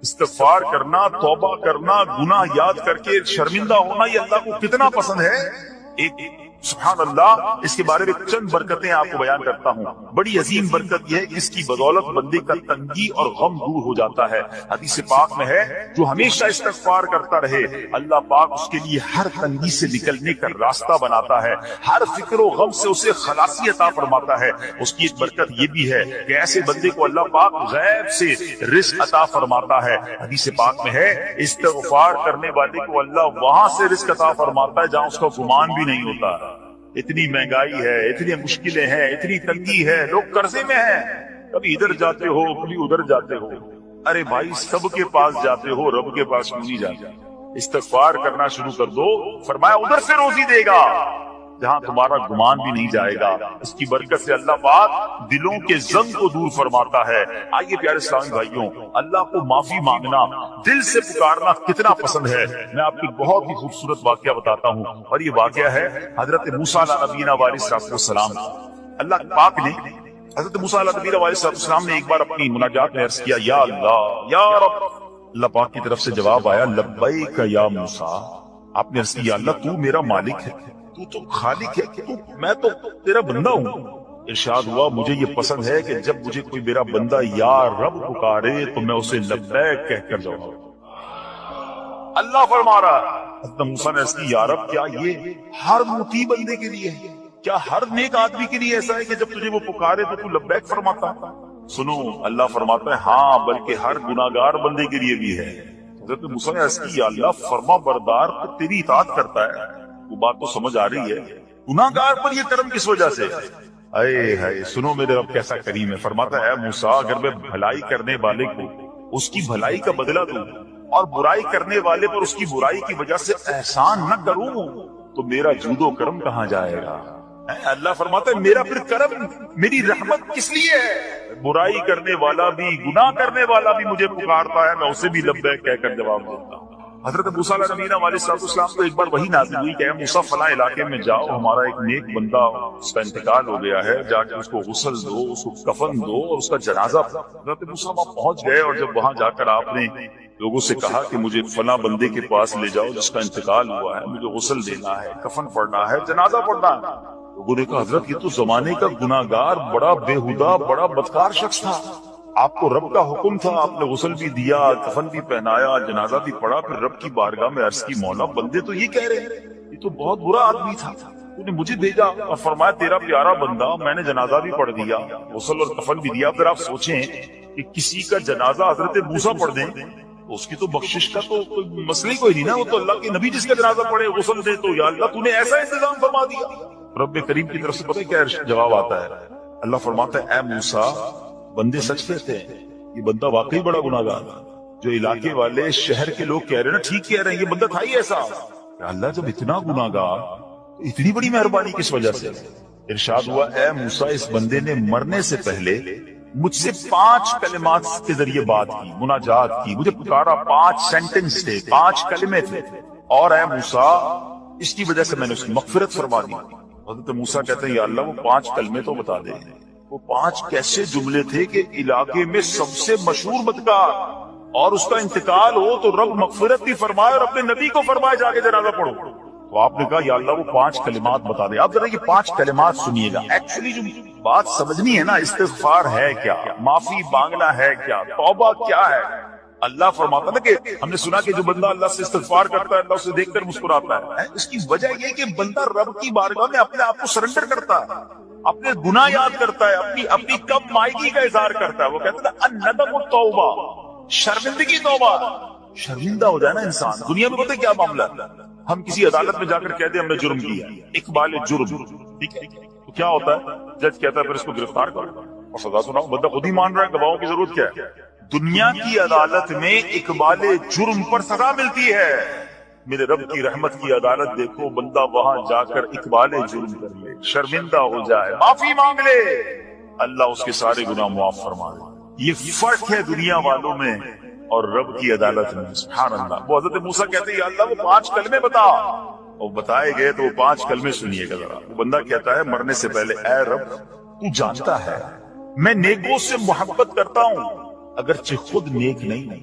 استغفار کرنا، توبہ کرنا، گناہ یاد کر کے شرمندہ ہونا، یہ اللہ کو کتنا پسند ہے. ایک سبحان اللہ، اس کے بارے میں چند برکتیں آپ کو بیان کرتا ہوں. بڑی عظیم برکت یہ ہے کہ اس کی بدولت بندے کا تنگی اور غم دور ہو جاتا ہے. حدیث پاک میں ہے جو ہمیشہ استغفار کرتا رہے اللہ پاک اس کے لیے ہر تنگی سے نکلنے کا راستہ بناتا ہے، ہر فکر و غم سے اسے خلاصی عطا فرماتا ہے. اس کی ایک برکت یہ بھی ہے کہ ایسے بندے کو اللہ پاک غیب سے رزق عطا فرماتا ہے. حدیث پاک میں ہے استغفار کرنے والے کو اللہ وہاں سے رزق عطا فرماتا ہے جہاں اس کا گمان بھی نہیں ہوتا. اتنی مہنگائی ہے، اتنی مشکلیں ہیں، اتنی تنگی ہے، لوگ قرضے میں ہیں، کبھی ادھر جاتے ہو کبھی ادھر جاتے ہو. ارے بھائی سب کے پاس جاتے ہو، رب کے پاس نہیں جاتے. استغفار کرنا شروع کر دو، فرمایا ادھر سے روزی دے گا جہاں تمہارا گمان بھی نہیں جائے گا. اس کی برکت سے اللہ پاک دلوں کے زنگ کو دور فرماتا ہے. آئیے پیارے اسلامی بھائیوں، اللہ کو معافی مانگنا، دل سے پکارنا کتنا پسند ہے. میں آپ کو بہت ہی خوبصورت واقعہ بتاتا ہوں، اور یہ واقعہ ہے حضرت موسیٰ علیہ نبینا علیہ السلام. اللہ پاک نے حضرت موسیٰ علیہ نبینا علیہ السلام نے ایک بار اپنی مناجات میں عرض کیا یا اللہ یا رب. اللہ پاک کی طرف سے جواب آیا لبیک یا موسیٰ. آپ نے عرض کیا یا اللہ تو میرا مالک ہے، تو خالق ہے، میں تو تیرا بندہ ہوں. ارشاد ہوا مجھے یہ پسند ہے کہ جب مجھے کوئی میرا بندہ یا رب پکارے تو میں اسے لبیک کہہ کر جاؤں. اللہ فرما رہا حضرت موسیٰ نے عرض کی یا رب کیا یہ ہر مطیع بندے کے لیے ہے؟ کیا ہر نیک آدمی کے لیے ایسا ہے کہ جب تجھے وہ پکارے تو لبیک فرماتا؟ سنو اللہ فرماتا ہے ہاں بلکہ ہر گناہگار بندے کے لیے بھی ہے. حضرت موسیٰ نے عرض کی یا اللہ فرما بردار تو تیری اطاعت کرتا ہے. وہ بات تو سمجھ آ رہی ہے، گناہگار پر یہ کرم کس وجہ سے؟ اے ہائے سنو میرے رب کیسا کریم ہے. فرماتا ہے موسیٰ اگر میں بھلائی کرنے والے کو اس کی بھلائی کا بدلہ دوں اور برائی کرنے والے پر اس کی برائی کی وجہ سے احسان نہ کروں تو میرا جود و کرم کہاں جائے گا؟ اللہ فرماتا ہے میرا پھر کرم، میری رحمت کس لیے ہے؟ برائی کرنے والا بھی گناہ کرنے والا بھی مجھے پکارتا ہے، میں اسے بھی لبیک کہہ کر جواب دیتا ہوں. حضرت موسیٰ علیہ نبینا علیہ السلام کو ایک بار وہی نازل ہوئی کہ اے موسیٰ فلاں علاقے میں جاؤ، ہمارا ایک نیک بندہ اس کا انتقال ہو گیا ہے، جا کے اس کو غسل دو، اس کو کفن دو اور اس کا جنازہ پڑھو. حضرت موسیٰ وہاں پہنچ گئے اور جب وہاں جا کر آپ نے لوگوں سے کہا کہ مجھے فلاں بندے کے پاس لے جاؤ جس کا انتقال ہوا ہے، مجھے غسل دینا ہے، کفن پڑھنا ہے، جنازہ پڑھنا ہے. لوگوں نے کہا حضرت یہ تو زمانے کا گناہگار، بڑا بےہودہ، بڑا بدکار شخص تھا، آپ کو رب کا حکم تھا، آپ نے غسل بھی دیا، کفن بھی پہنایا، جنازہ بھی پڑھا، پھر رب کی بارگاہ میں عرض کی مولا بندے تو یہ کہہ رہے ہیں یہ تو بہت برا آدمی تھا، تو نے مجھے بھیجا اور فرمایا تیرا پیارا بندہ، میں نے جنازہ بھی پڑھ دیا، غسل اور کفن بھی دیا. پھر آپ سوچیں کہ کسی کا جنازہ حضرت موسیٰ پڑھ دیں تو اس کی تو بخشش کا تو کوئی مسئلہ ہی کوئی نہیں نا، وہ تو اللہ کے نبی جس کا جنازہ پڑھے غسل دے تو یا اللہ تو نے ایسا انتظام فرما دیا. رب کریم کی طرف سے پتہ کیا جواب آتا ہے؟ اللہ فرماتا ہے اے موسیٰ بندے سچ کہتے ہیں، یہ بندہ واقعی بڑا گناہگار ہے. جو علاقے والے شہر کے لوگ کہہ رہے ہیں نا ٹھیک کہہ رہے ہیں، یہ بندہ تھا ہی ایسا. اللہ جب اتنا گناہگار اتنی بڑی مہربانی کس وجہ سے؟ ارشاد ہوا اے موسیٰ اس بندے نے مرنے سے پہلے مجھ سے 5 کلمات کے ذریعے بات کی، مناجات کی، مجھے پکارا، 5 سینٹنس تھے، 5 کلمے تھے، اور اے موسیٰ اس کی وجہ سے میں نے اس کی مغفرت فرما دی. حضرت موسیٰ کہتے ہیں یا اللہ وہ 5 کلمے تو بتا دے. وہ 5 کیسے جملے تھے کہ علاقے میں سب سے مشہور بدکار اور اس کا انتقال ہو تو رب مغفرت بھی فرمائے اور اپنے نبی کو فرمائے جا کے جنازہ پڑھو. تو آپ نے کہا یا اللہ وہ 5 کلمات بتا دے. آپ ذرا یہ 5 کلمات سنیے گا. ایکچولی جو بات سمجھنی ہے نا، استغفار ہے کیا، معافی مانگنا ہے کیا، توبہ کیا ہے. اللہ فرماتا نا کہ ہم نے سنا کہ جو بندہ اللہ سے استغفار کرتا ہے اللہ اسے دیکھ کر مسکراتا ہے. اس کی وجہ یہ کہ بندہ رب کی بارگاہ میں اپنے آپ کو سرنڈر کرتا ہے، اپنے گناہ یاد کرتا ہے، اپنی کم مائگی کا اظہار کرتا ہے. وہ کہتے ہیں الندم التوبہ، شرمندگی توبہ. شرمندہ ہو جائے نا انسان. دنیا میں پتہ کیا معاملہ ہے، ہم کسی عدالت میں جا کر کہتے ہیں ہم نے جرم کیا، اقبال جرم، ٹھیک ہے، تو کیا ہوتا ہے؟ جج کہتا ہے پھر اس کو گرفتار کرو اور سزا سناؤ. بندہ خود ہی مان رہا ہے، گواہوں کی ضرورت کیا ہے؟ دنیا کی عدالت میں اقبال جرم پر سزا ملتی ہے. میرے رب کی رحمت کی عدالت دیکھو، بندہ وہاں جا کر اقبال جرم کر لے، شرمندہ ہو جائے، معافی مانگ لے، اللہ اس کے سارے گناہ معاف فرما دے. یہ فرق ہے دنیا والوں میں اور رب کی عدالت میں. سبحان اللہ. وہ حضرت موسیٰ کہتے ہیں یا اللہ وہ 5 کلمے بتا، اور بتائے گئے تو وہ 5 کلمے سنیے گا ذرا. وہ بندہ کہتا ہے مرنے سے پہلے اے رب تو جانتا ہے میں نیکوں سے محبت کرتا ہوں اگرچہ خود نیک نہیں.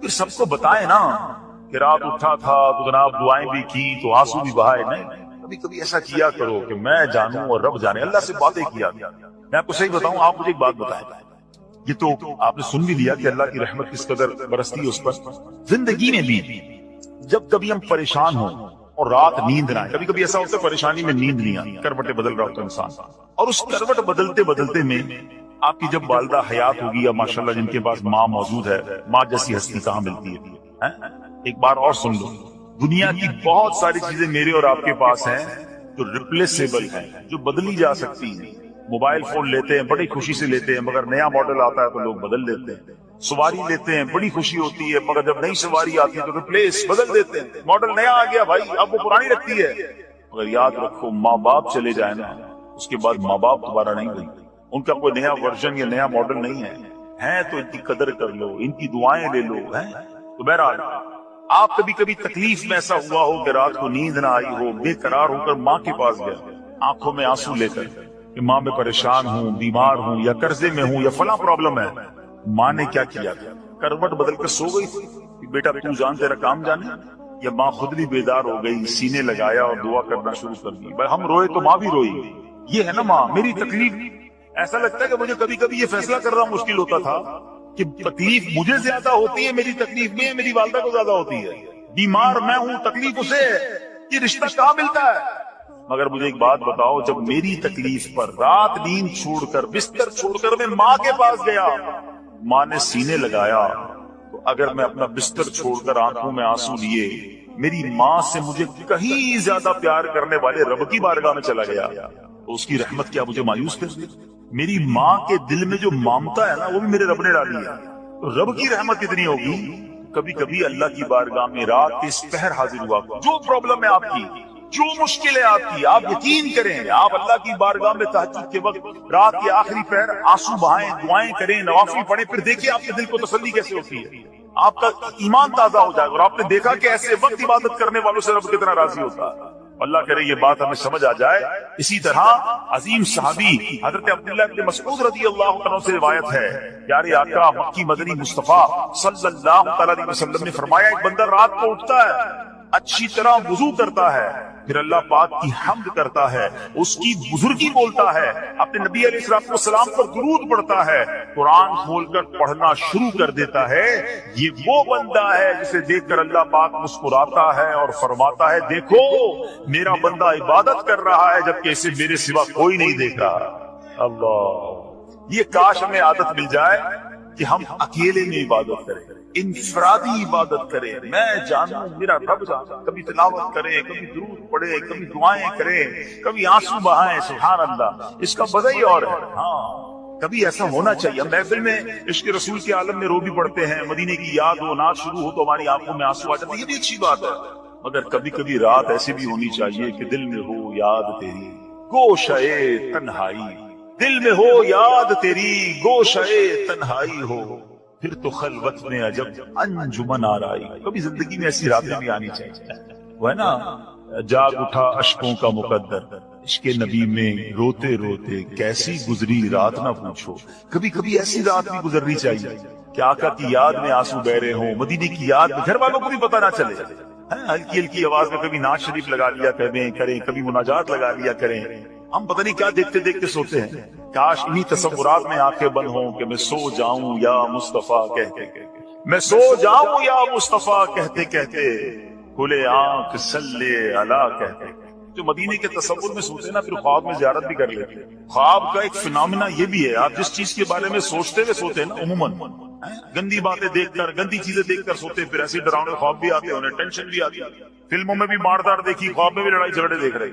پھر سب کو بتائے نا کہ رات اٹھا تھا تو جناب دعائیں بھی کی تو آنسو بھی بہائے. نہیں، کبھی کبھی ایسا کیا کرو کہ میں جانوں اور رب جانے. اللہ سے باتیں کیا. میں آپ کو صحیح بتاؤں، آپ مجھے ایک بات بتائیں. یہ تو آپ نے سن بھی لیا کہ اللہ کی رحمت کس قدر برستی ہے اس پر. زندگی میں بھی جب کبھی ہم پریشان ہوں اور رات نیند نہ آئے، کبھی کبھی ایسا ہوتا ہے پریشانی میں نیند نہیں آتی، کروٹیں بدل رہا ہوتا ہے انسان، اور اس کروٹ بدلتے بدلتے میں آپ کی جب والدہ حیات ہوگی یا ماشاءاللہ جن کے پاس ماں موجود ہے، ماں جیسی ہستی کہاں ملتی ہے. ایک بار اور سن لو، دنیا کی بہت ساری چیزیں میرے اور آپ کے پاس ہیں جو ریپلیسیبل ہیں، جو بدلی جا سکتی ہیں. موبائل فون لیتے ہیں بڑی خوشی سے لیتے ہیں، مگر نیا ماڈل آتا ہے تو لوگ بدل دیتے ہیں. سواری لیتے ہیں بڑی خوشی ہوتی ہے، مگر جب نئی سواری آتی ہے تو ریپلیس بدل دیتے ہیں. ماڈل نیا آ گیا بھائی، اب وہ پرانی لگتی ہے. مگر یاد رکھو، ماں باپ چلے جائیں نا، اس کے بعد ماں باپ دوبارہ نہیں ہوئی. ان کا کوئی نیا ورژن یا نیا ماڈل نہیں ہے تو ان کی قدر کر لو، ان کی دعائیں لے لو. تو بہرحال آپ کبھی کبھی تکلیف میں ایسا ہوا ہو کہ رات کو نیند نہ آئی ہو، بے قرار ہو کر ماں کے پاس گیا، آنکھوں میں آنسو لے کر کہ ماں میں پریشان ہوں، بیمار ہوں، یا قرضے میں ہوں، یا فلاں پرابلم ہے. ماں نے کیا کیا؟ کروٹ بدل کر سو گئی تھی کہ بیٹا تو جان تیرا کام جانے. یا ماں خود بھی بیدار ہو گئی، سینے لگایا اور دعا کرنا شروع کر دی. بھائی ہم روئے تو ماں بھی روئی. یہ ہے نا ماں. میری تکلیف، ایسا لگتا ہے کہ مجھے کبھی کبھی یہ فیصلہ کرنا مشکل ہوتا تھا کہ تکلیف مجھے زیادہ ہوتی ہے میری تکلیف میں، میری والدہ کو زیادہ ہوتی ہے. بیمار میں ہوں، تکلیف اسے ہے. یہ رشتہ کہاں ملتا ہے؟ مگر مجھے ایک بات بتاؤ، جب میری تکلیف پر رات نیند چھوڑ کر بستر چھوڑ کر میں ماں کے پاس گیا، ماں نے سینے لگایا، تو اگر میں اپنا بستر چھوڑ کر آنکھوں میں آنسو لیے میری ماں سے مجھے کہیں زیادہ پیار کرنے والے رب کی بارگاہ میں چلا گیا، تو اس کی رحمت کیا مجھے مایوس کر دی؟ میری ماں کے دل میں جو مامتا ہے نا، وہ بھی میرے رب نے ڈالی ہے. تو رب کی رحمت کتنی ہوگی. کبھی کبھی اللہ کی بارگاہ میں رات کے اس پہر حاضر ہوا، جو پرابلم ہے آپ کی، جو مشکل ہے آپ کی، آپ یقین کریں، آپ اللہ کی بارگاہ میں تہجد کے وقت رات کے آخری پہر آنسو بہائیں، دعائیں کریں، نوافل پڑھیں، پھر دیکھیں آپ کے دل کو تسلی کیسے ہوتی ہے. آپ کا ایمان تازہ ہو جائے گا، اور آپ نے دیکھا کہ ایسے وقت عبادت کرنے والوں سے رب کتنا راضی ہوتا ہے. اللہ کرے یہ بات ہمیں سمجھ آ جائے. اسی طرح عظیم صحابی حضرت عبداللہ بن مسعود رضی اللہ عنہ سے روایت ہے، پیارے آقا مکی مدنی مصطفیٰ صلی اللہ علیہ وسلم نے فرمایا، ایک بندہ رات کو اٹھتا ہے، اچھی طرح وضو کرتا ہے، پھر اللہ پاک کی حمد کرتا ہے، اس کی بزرگی بولتا ہے، اپنے نبی علیہ السلام پر درود پڑھتا ہے، قرآن کھول کر پڑھنا شروع کر دیتا ہے. یہ وہ بندہ ہے جسے دیکھ کر اللہ پاک مسکراتا ہے اور فرماتا ہے، دیکھو میرا بندہ عبادت کر رہا ہے جبکہ اسے میرے سوا کوئی نہیں دیکھ رہا. اللہ، یہ کاش ہمیں عادت مل جائے کہ ہم اکیلے میں عبادت کریں، انفرادی عبادت کریں. میں جانوں میرا رب جانا. کبھی تلاوت کریں، کبھی درود پڑھیں، کبھی دعائیں کریں، کبھی آنسو بہائیں. سبحان اللہ، اس کا مزہ ہی اور ہے. ہاں، کبھی ایسا ہونا چاہیے. ہم محفل میں عشق رسول کے عالم میں رو بھی پڑھتے ہیں، مدینے کی یاد ہو، نعت شروع ہو تو ہماری آنکھوں میں آنسو آ جاتے ہیں، یہ بھی اچھی بات ہے. مگر کبھی کبھی رات ایسی بھی ہونی چاہیے کہ دل میں ہو یاد تیری گوشے تنہائی، دل میں ہو یاد تیری گوشے تنہائی ہو، پھر تو خلوت میں عجب انجمن آرائی. کبھی زندگی میں ایسی راتیں بھی آنی چاہیے. وہ ہے نا، جاگ اٹھا اشکوں کا مقدر، عشق نبی میں روتے روتے کیسی گزری رات نہ پوچھو. کبھی کبھی ایسی رات بھی گزرنی چاہیے کہ آقا کی یاد میں آنسو بہ رہے ہوں، مدینے کی یاد میں، گھر والوں کو بھی پتہ نہ چلے. ہلکی ہلکی آواز میں کبھی نعت شریف لگا لیا کریں، کبھی مناجات لگا لیا کریں. ہم پتہ نہیں کیا دیکھتے دیکھتے سوتے ہیں. کاش انہی تصورات میں آنکھیں بند ہوں کہ میں سو جاؤں یا مصطفیٰ کہتے کہتے، میں سو جاؤں یا مصطفیٰ کہتے کہتے، کھلے آنکھ صلی علی کہتے. جو مدینے کے تصور میں سوتے نا، پھر خواب میں زیارت بھی کر لیتے. خواب کا ایک فنامنا یہ بھی ہے، آپ جس چیز کے بارے میں سوچتے ہوئے سوتے ہیں نا، عموماً گندی باتیں دیکھ کر، گندی چیزیں دیکھ کر سوتے، پھر ایسے ڈراؤنے خواب بھی آتے ہیں، انہیں ٹینشن بھی آتی ہے. فلموں میں بھی ماردار دیکھی، خواب میں بھی لڑائی جھگڑے دیکھ رہے.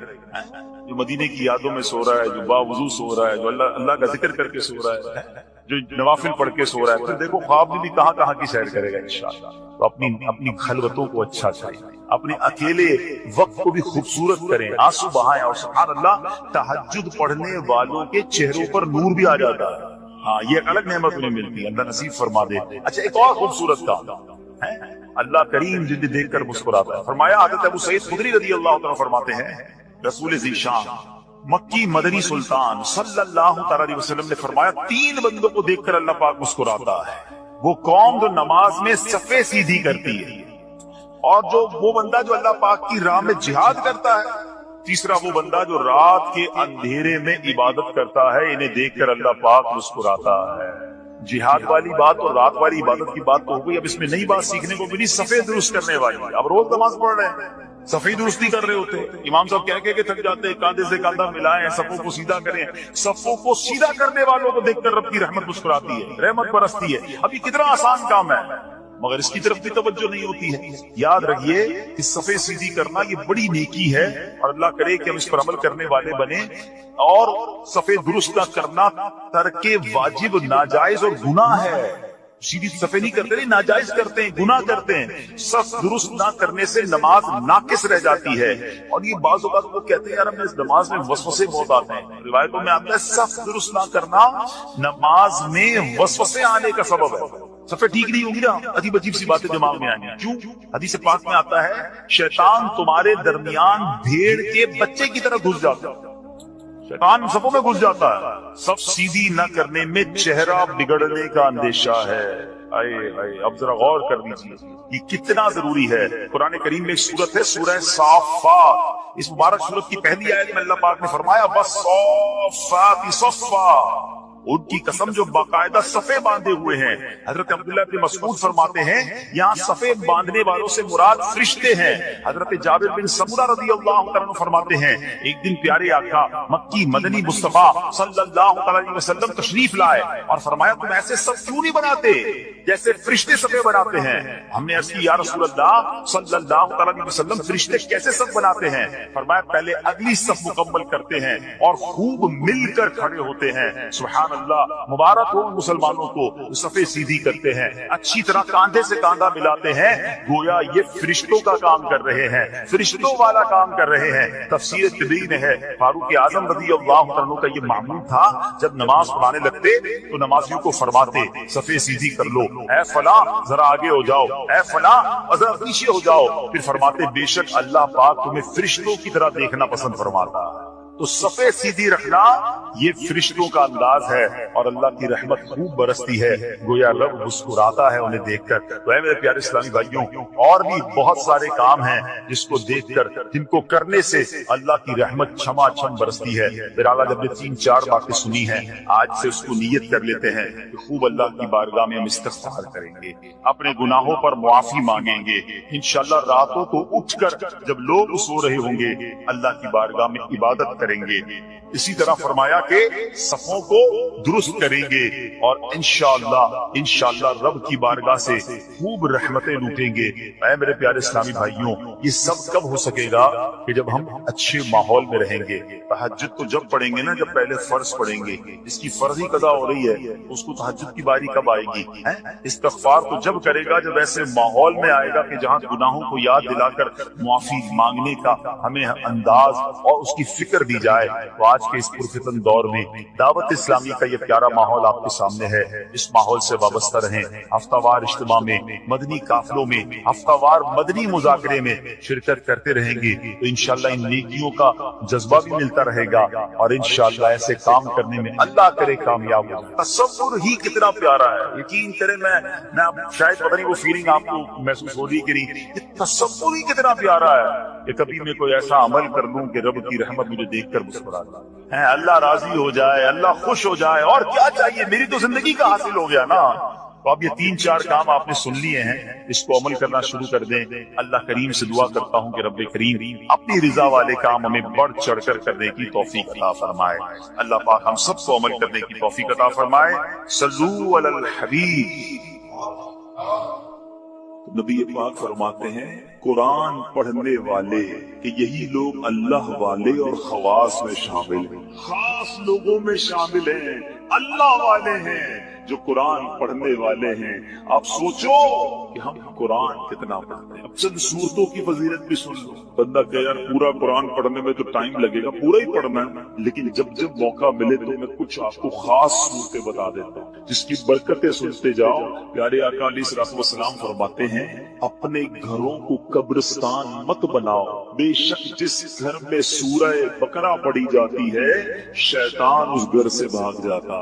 جو مدینے کی یادوں میں سو رہا ہے، جو باوضو سو رہا ہے، جو اللہ کا ذکر کر کے سو رہا ہے، جو نوافل پڑھ کے سو رہا ہے، پھر دیکھو خواب میں بھی کہاں کہاں کی سیر کرے گا انشاءاللہ. تو اپنی خلوتوں کو اچھا چاہیے، اپنے اکیلے وقت کو بھی خوبصورت کریں، آنسو بہائیں. اور سبحان اللہ، تہجد پڑھنے والوں کے چہروں پر نور بھی آ جاتا ہے. ہاں، یہ ایک الگ نعمت انہیں ملتی ہے، اللہ نصیب فرما دے. اچھا، ایک اور خوبصورت کام ہے، اللہ کریم جنہیں دیکھ کر مسکراتا ہے. فرمایا حضرت ابو سعید خدری رضی اللہ عنہ فرماتے ہیں، رسول ذیشان مکی مدنی سلطان صلی اللہ تعالی وسلم نے فرمایا، 3 بندوں کو دیکھ کر اللہ پاک مسکراتا ہے. وہ قوم جو نماز میں صفیں سیدھی کرتی ہے، اور جو وہ بندہ جو اللہ پاک کی راہ میں جہاد کرتا ہے، تیسرا وہ بندہ جو رات کے اندھیرے میں عبادت کرتا ہے، انہیں دیکھ کر اللہ پاک مسکراتا ہے۔ جہاد والی بات اور رات والی عبادت کی بات تو ہو گئی، اب اس میں نئی بات سیکھنے کو ملی، صفیں درست کرنے والی۔ اب روز نماز پڑھ رہے ہیں، صفیں درست نہیں کر رہے ہوتے، امام صاحب کہہ کے تھک جاتے ہیں، کاندھے سے کاندھا ملائیں، صفوں کو سیدھا کریں۔ صفوں کو سیدھا کرنے والوں کو دیکھ کر رب کی رحمت مسکراتی ہے، رحمت برستی ہے۔ اب یہ کتنا آسان کام ہے، مگر اس کی طرف بھی توجہ نہیں ہوتی ہے۔ یاد رکھیے کہ صفیں سیدھی کرنا یہ بڑی نیکی ہے، اور اللہ کرے کہ ہم اس پر عمل کرنے والے بنے۔ اور صفیں درست نہ کرنا ترک واجب، ناجائز اور گناہ ہے۔ سیدھی صفیں نہیں کرتے، نہیں ناجائز کرتے ہیں، گناہ کرتے ہیں۔ صف درست نہ کرنے سے نماز ناقص رہ جاتی ہے۔ اور یہ بعض اوقات وہ کہتے ہیں یار ہمیں اس نماز میں وسوسے بہت آتے ہیں، روایتوں میں آتا ہے صف درست نہ کرنا نماز میں وسوسے آنے کا سبب ہے۔ صفیں ٹھیک نہیں ہوگی نا، عجیب عجیب سی باتیں دماغ میں آئیں گی۔ کیوں؟ حدیث پاک میں آتا ہے شیطان تمہارے درمیان بھیڑ کے بچے کی طرح گھس جاتا ہے، شیطان صفوں میں گھس جاتا ہے۔ صف سیدھی نہ کرنے میں چہرہ بگڑنے کا اندیشہ ہے۔ اب ذرا غور کر لیجیے یہ کتنا ضروری ہے۔ قرآن کریم میں ایک سورت ہے سورہ صافات، اس مبارک سورت کی پہلی آیت میں اللہ پاک نے فرمایا وَالصَّافَّاتِ صَفًّا، ان کی قسم جو باقاعدہ صفیں باندھے ہوئے ہیں۔ حضرت عبداللہ بن مسعود فرماتے ہیں یہاں صفیں باندھنے والوں سے مراد فرشتے ہیں۔ حضرت جابر بن سمرہ رضی اللہ تعالیٰ عنہ فرماتے ہیں ایک دن پیارے آقا مکی مدنی مصطفیٰ صلی اللہ علیہ وسلم تشریف لائے اور فرمایا تم ایسے صف کیوں نہیں بناتے جیسے فرشتے صفیں بناتے ہیں؟ ہم نے عرض کی یا رسول اللہ صلی اللہ علیہ وسلم فرشتے کیسے صف بناتے ہیں؟ فرمایا پہلے اگلی صف مکمل کرتے ہیں اور خوب مل کر کھڑے ہوتے ہیں۔ سبحان اللہ، مبارک ہو مسلمانوں کو صفیں سیدھی کرتے ہیں، اچھی طرح کاندھے سے کاندھا ملاتے ہیں، گویا یہ فرشتوں کا کام کر رہے ہیں، فرشتوں والا کام کر رہے ہیں۔ تفسیر طبری میں ہے فاروق اعظم رضی اللہ عنہ کا یہ معمول تھا، جب نماز پڑھانے لگتے تو نمازیوں کو فرماتے صفیں سیدھی کر لو، اے فلاں ذرا آگے ہو جاؤ، اے فلاں ذرا پیچھے ہو جاؤ، پھر فرماتے بے شک اللہ پاک تمہیں فرشتوں کی طرح دیکھنا پسند فرماتا ہے۔ تو صفیں سیدھی رکھنا یہ فرشتوں کا انداز ہے، اور اللہ کی رحمت خوب برستی ہے، گویا رب مسکراتا ہے انہیں دیکھ کر۔ تو اے میرے پیارے اسلامی بھائیوں، اور بھی بہت سارے کام ہیں جس کو دیکھ کر، جن کو کرنے سے اللہ کی رحمت چھما چھم برستی ہے۔ بہرحال جب نے 3-4 باتیں سنی ہیں، آج سے اس کو نیت کر لیتے ہیں کہ خوب اللہ کی بارگاہ میں ہم استغفار کریں گے، اپنے گناہوں پر معافی مانگیں گے۔ انشاءاللہ راتوں کو اٹھ کر جب لوگ سو رہے ہوں گے اللہ کی بارگاہ میں عبادت کریں گے۔ اسی طرح فرمایا کہ صفوں کو درست کریں گے، اور انشاءاللہ رب کی بارگاہ سے خوب رحمتیں لوٹیں گے۔ اے میرے پیارے اسلامی بھائیوں، یہ سب کب ہو سکے گا؟ کہ جب ہم اچھے ماحول میں رہیں گے۔ تہجد تو جب پڑھیں گے نا جب پہلے فرض پڑھیں گے، جس کی فرضی قضا ہو رہی ہے اس کو تہجد کی باری کب آئے گی؟ استغفار تو جب کرے گا جب ایسے ماحول میں آئے گا کہ جہاں گناہوں کو یاد دلا کر معافی مانگنے کا ہمیں انداز اور اس کی فکر دی جائے۔ تو آج کے اس پرفتن دور میں دعوت اسلامی کا یہ پیارا ماحول آپ کے سامنے ہے، اس ماحول سے وابستہ رہیں۔ ہفتہ وار اجتماع میں، مدنی قافلوں میں، ہفتہ وار مدنی مذاکرے میں شرکت کرتے رہیں گے تو انشاءاللہ ان نیکیوں کا جذبہ بھی ملتا رہے گا، اور انشاءاللہ ایسے کام کرنے میں اللہ کرے کامیاب ہو جائے۔ تصور ہی کتنا پیارا ہے، یقین کریں میں شاید پتہ نہیں وہ فیلنگ آپ کو محسوس ہو رہی کہ نہیں، یہ تصور ہی کتنا پیارا ہے کہ کبھی میں کوئی ایسا عمل کر لوں کہ رب کی رحمت مجھے دیکھ کر مسکرا جائے، اللہ راضی ہو جائے، اللہ خوش ہو جائے، اور کیا چاہیے، میری تو زندگی کا حاصل ہو گیا نا۔ تو اب یہ 3-4 کام آپ نے سن لیے ہیں، اس کو عمل کرنا شروع کر دیں۔ اللہ کریم سے دعا کرتا ہوں کہ رب کریم اپنی رضا والے کام ہمیں بڑھ چڑھ کر کرنے کی توفیق عطا فرمائے۔ اللہ پاک ہم سب کو عمل کرنے کی توفیق عطا فرمائے۔ صلو علی الحبیب۔ نبی پاک فرماتے ہیں قرآن پڑھنے والے کہ یہی لوگ اللہ والے اور خواص میں شامل ہیں، خاص لوگوں میں شامل ہیں، اللہ والے ہیں جو قرآن پڑھنے والے ہیں۔ آپ سوچو کہ ہم قرآن کتنا پڑھتے ہیں۔ اب چند سورتوں کی فضیلت بھی سن لو۔ بندہ کہ یار پورا قرآن پڑھنے میں تو ٹائم لگے گا، پورا ہی پڑھنا ہے، لیکن جب جب موقع ملے تو میں کچھ آپ کو خاص صورتیں بتا دیتا ہوں جس کی برکتیں سنتے جاؤ۔ پیارے آقا علیہ الصلوۃ والسلام فرماتے ہیں اپنے گھروں کو قبرستان مت بناؤ، بے شک جس گھر میں سورہ بقرہ پڑھی جاتی ہے شیطان اس گھر سے بھاگ جاتا۔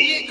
1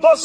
10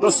10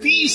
30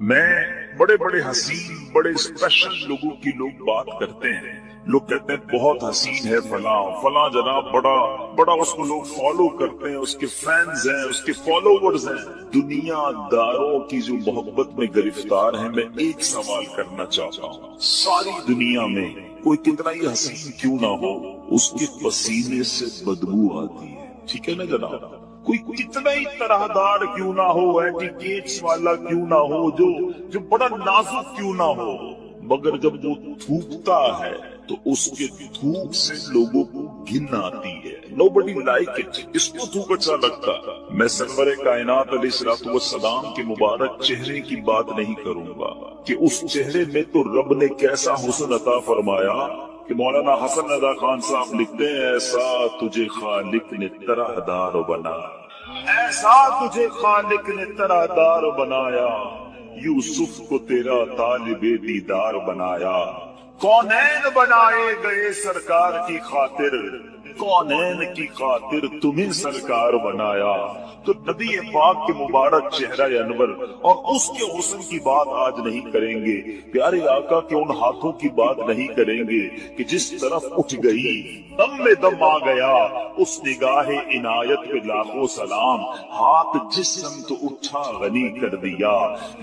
میں بڑے بڑے حسین بڑے اسپیشل لوگوں کی لوگ بات کرتے ہیں، لوگ کہتے ہیں بہت حسین ہے فلاں فلاں جناب، بڑا بڑا اس کو لوگ فالو کرتے ہیں، اس کے فینز ہیں، اس کے فالوورز ہیں۔ دنیا داروں کی جو محبت میں گرفتار ہیں، میں ایک سوال کرنا چاہتا ہوں، ساری دنیا میں کوئی کتنا ہی حسین کیوں نہ ہو، اس کے پسینے سے بدبو آتی ہے، ٹھیک ہے نا جناب؟ کوئی کتنا ہی طرح دار کیوں نہ ہو، ایٹیکیٹس والا کیوں نہ ہو، جو بڑا نازک کیوں نہ ہو، مگر جب وہ تھوکتا ہے تو اس کے تھوک سے لوگوں کو گھن آتی ہے۔ Nobody like it، اس کو تھوک اچھا لگتا۔ میں سرور کائنات علیہ الصلوۃ والسلام کے مبارک چہرے کی بات نہیں کروں گا کہ اس چہرے میں تو رب نے کیسا حسن عطا فرمایا کہ مولانا حسن رضا خان صاحب لکھتے ہیں، ایسا تجھے خالق نے طرح دار بنایا، ایسا تجھے خالق نے طرح دار بنایا، یوسف کو تیرا طالب دیدار بنایا، کونین بنائے گئے سرکار کی خاطر، کونین کی خاطر تمہیں سرکار بنایا۔ تو نبی پاک کے مبارک چہرہ انور اور اس کے حسن کی بات آج نہیں کریں گے، پیارے آقا کے ان ہاتھوں کی بات نہیں کریں گے کہ جس طرف اٹھ گئی دم میں دم آ گیا، اس نگاہ عنایت پہ لاکھوں سلام، ہاتھ جس سمت اٹھا غنی کر دیا،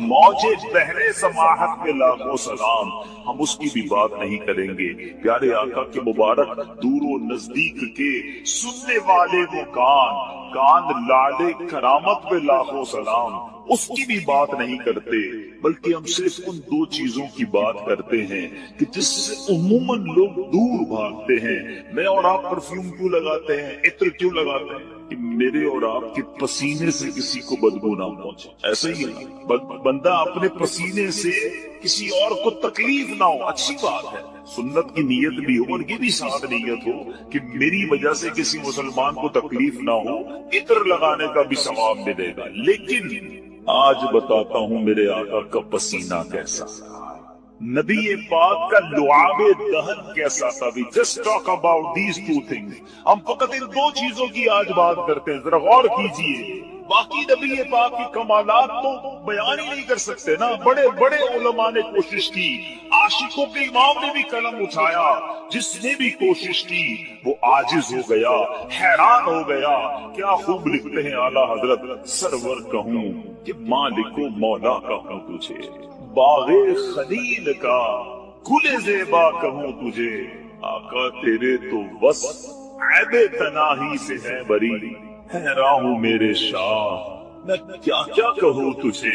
موجے بحر سماحت پہ لاکھوں سلام، ہم اس کی بھی بات نہیں کریں گے۔ پیارے آقا کے مبارک دور و نزدیک کے سننے والے وہ کان لالے کرامت پہ لاکھوں سلام، اس کی بھی بات نہیں کرتے، بلکہ ہم صرف ان دو چیزوں کی بات کرتے ہیں کہ جس سے عموماً لوگ دور بھاگتے ہیں۔ میں اور آپ پرفیوم کیوں لگاتے ہیں، عطر کیوں لگاتے ہیں؟ کہ میرے اور آپ کے پسینے سے کسی کو بدبو نہ پہنچے۔ ایسا ہی ہے، بندہ اپنے پسینے سے کسی اور کو تکلیف نہ ہو، اچھی بات ہے، سنت کی نیت بھی ہو اور یہ بھی ساتھ نیت ہو کہ میری وجہ سے کسی مسلمان کو تکلیف نہ ہو، عطر لگانے کا بھی ثواب ملے گا۔ لیکن آج بتاتا ہوں میرے آقا کا پسینہ کیسا تھا، نبی پاک کا لعاب دہن کیسا تھا۔ بھی just talk about these two things, ہم فقط ان دو چیزوں کی آج بات کرتے ہیں، ذرا غور کیجئے۔ باقی نبی پاک کی کمالات تو بیان ہی نہیں کر سکتے نا، بڑے بڑے علماء نے کوشش کی، عاشقوں کے امام نے بھی قلم اٹھایا، جس نے بھی کوشش کی وہ عاجز ہو گیا، حیران ہو گیا۔ کیا خوب لکھتے ہیں اعلیٰ حضرت، سرور کہوں کہ مالک و مولا کہوں تجھے، باغ خلیل کا گل زیبا کہوں تجھے، آقا تیرے تو بس عیب تناہی سے ہے بری، حیران ہوں میرے شاہ میں کیا کیا کہوں تجھے۔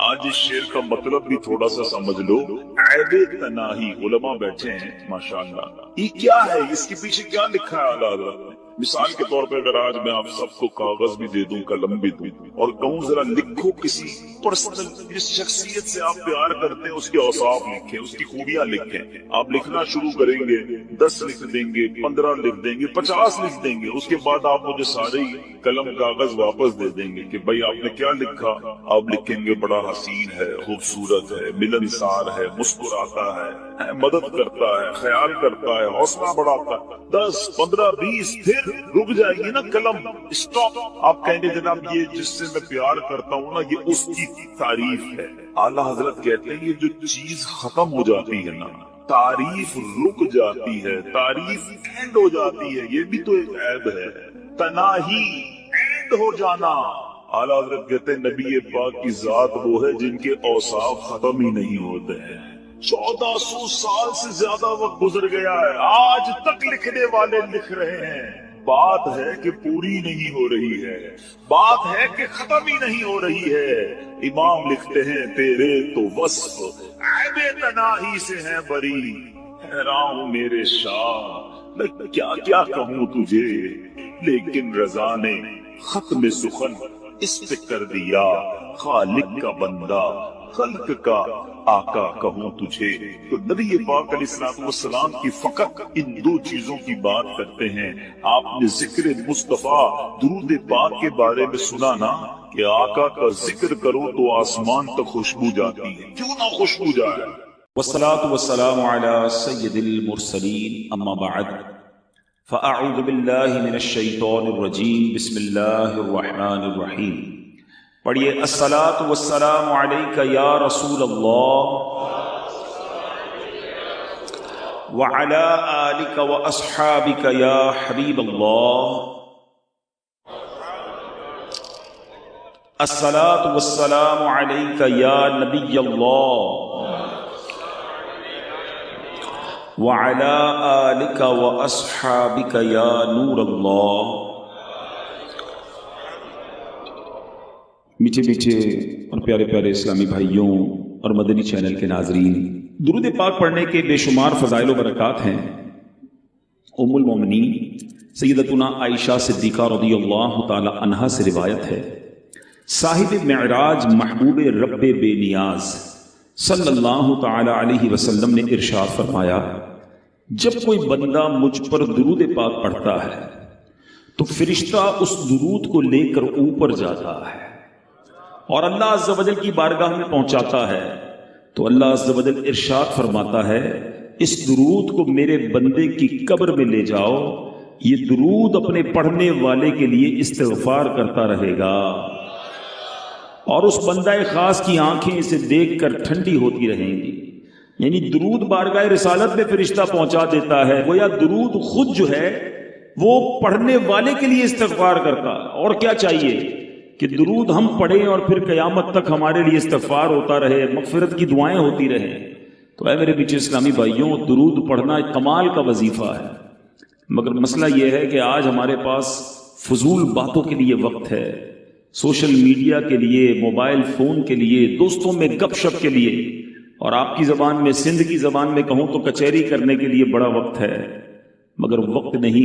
آج اس شعر کا مطلب بھی تھوڑا سا سمجھ لو، عیب تناہی، علماء بیٹھے ہیں ماشاءاللہ، یہ کیا ہے، اس کے پیچھے کیا لکھا ہے اعلیٰ حضرت نے؟ مثال کے طور پہ اگر آج میں آپ سب کو کاغذ بھی دے دوں، قلم بھی دوں اور کہوں ذرا لکھو کسی پرسنل، جس شخصیت سے آپ پیار کرتے ہیں اس کے اوصاف لکھیں، اس کی خوبیاں لکھیں، آپ لکھنا شروع کریں گے، 10 لکھ دیں گے، 15 لکھ دیں گے، 50 لکھ دیں گے، اس کے بعد آپ مجھے سارے قلم کاغذ واپس دے دیں گے کہ بھائی آپ نے کیا لکھا؟ آپ لکھیں گے بڑا حسین ہے، خوبصورت ہے، ملنسار ہے، مسکراتا ہے، مدد کرتا ہے، خیال کرتا ہے، حوصلہ بڑھاتا ہے۔ 10 15 20 پھر رک جائے گی نا قلم، اسٹاپ۔ آپ کہیں گے جناب یہ جس سے میں پیار کرتا ہوں نا یہ اس کی تعریف ہے۔ اعلیٰ حضرت کہتے ہیں یہ جو چیز ختم ہو جاتی ہے نا، تعریف رک جاتی ہے، تعریف اینڈ ہو جاتی ہے، یہ بھی تو ایک عیب ہے، تناہی اینڈ ہو جانا۔ اعلیٰ حضرت کہتے ہیں نبی پاک کی ذات وہ ہے جن کے اوصاف ختم ہی نہیں ہوتے ہیں۔ 1400 سال سے زیادہ وقت گزر گیا ہے، آج تک لکھنے والے لکھ رہے ہیں، بات ہے کہ پوری نہیں ہو رہی ہے، بات ہے کہ ختم ہی نہیں ہو رہی ہے۔ امام لکھتے ہیں تیرے تو وصف عیب تناہی سے ہیں بری، حیران ہوں میرے شاہ میں کیا کیا کہوں تجھے، لیکن رضا نے ختم سخن اس پہ کر دیا، خالق کا بندہ خلق کا آقا کہوں تجھے۔ تو نبی پاک علیہ الصلوۃ والسلام کی فقط ان دو چیزوں کی بات کرتے ہیں۔ آپ نے ذکر مصطفیٰ درود پاک کے بارے میں سنا نا کہ آقا کا ذکر کرو تو آسمان تک خوشبو جاتی ہے، کیوں نہ خوشبو جائے۔ والصلاة والسلام على سید المرسلین، اما بعد فاعوذ باللہ من الشیطان الرجیم، بسم اللہ الرحمن الرحیم۔ پڑھیے الصلاۃ والسلام علیک یا رسول اللہ وعلی آلک واصحابک یا حبیب اللہ الصلاۃ والسلام علیک یا نبی اللہ وعلی آلک واصحابک یا نور اللہ۔ میٹھے میٹھے اور پیارے پیارے اسلامی بھائیوں اور مدنی چینل کے ناظرین، درود پاک پڑھنے کے بے شمار فضائل و برکات ہیں۔ ام المومنین سیدتنا عائشہ صدیقہ رضی اللہ تعالی عنہا سے روایت ہے، صاحب معراج محبوب رب بے نیاز صلی اللہ تعالی علیہ وسلم نے ارشاد فرمایا، جب کوئی بندہ مجھ پر درود پاک پڑھتا ہے تو فرشتہ اس درود کو لے کر اوپر جاتا ہے اور اللہ عز و جل کی بارگاہ میں پہنچاتا ہے تو اللہ عز و جل ارشاد فرماتا ہے، اس درود کو میرے بندے کی قبر میں لے جاؤ، یہ درود اپنے پڑھنے والے کے لیے استغفار کرتا رہے گا اور اس بندہ خاص کی آنکھیں اسے دیکھ کر ٹھنڈی ہوتی رہیں گی۔ یعنی درود بارگاہ رسالت میں فرشتہ پہنچا دیتا ہے، گویا درود خود جو ہے وہ پڑھنے والے کے لیے استغفار کرتا ہے۔ اور کیا چاہیے کہ درود ہم پڑھیں اور پھر قیامت تک ہمارے لیے استغفار ہوتا رہے، مغفرت کی دعائیں ہوتی رہیں۔ تو اے میرے پیچھے اسلامی بھائیوں، درود پڑھنا ایک کمال کا وظیفہ ہے، مگر مسئلہ یہ ہے کہ آج ہمارے پاس فضول باتوں کے لیے وقت ہے، سوشل میڈیا کے لیے، موبائل فون کے لیے، دوستوں میں گپ شپ کے لیے، اور آپ کی زبان میں، سندھ کی زبان میں کہوں تو کچہری کرنے کے لیے بڑا وقت ہے، مگر وقت نہیں